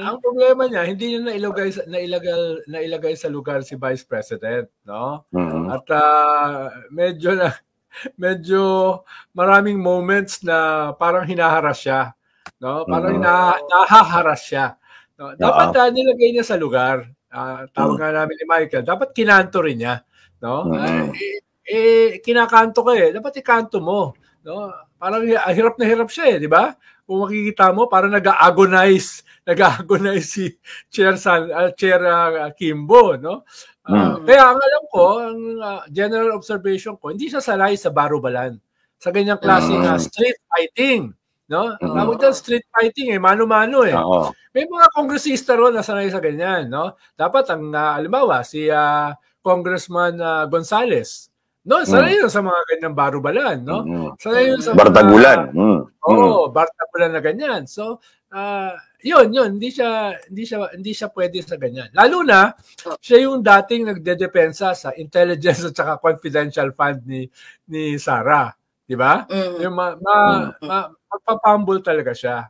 ang problema niya, hindi niya nailagay sa lugar si Vice President, no? At medyo maraming moments na parang hinaharas siya, no? Parang nahaharas siya. No? Dapat nilagay niya sa lugar. Tawag nga namin ni Michael, dapat kinanto rin niya, no? Kinakanto ka dapat ikanto mo, no? Parang hirap na hirap siya di ba? Kung makikita mo, parang nag-agonize si Chair Kimbo, no? Kaya ang alam ko, ang general observation ko, hindi siya sanay sa barubalan, sa ganyang klaseng street fighting, no? Tawag dyan street fighting mano-mano May mga kongresista ron na sanay sa ganyan, no? Dapat ang halimbawa si Congressman Gonzales, no, sanay yun sa mga ganyang barubalan, no? Sanay yun sa Bartagulan. Bartagulan na ganyan. So, yun, hindi siya pwede sa ganyan. Lalo na siya yung dating nagdedepensa sa intelligence at saka confidential fund ni Sara, di ba? Yung magpapambol talaga siya.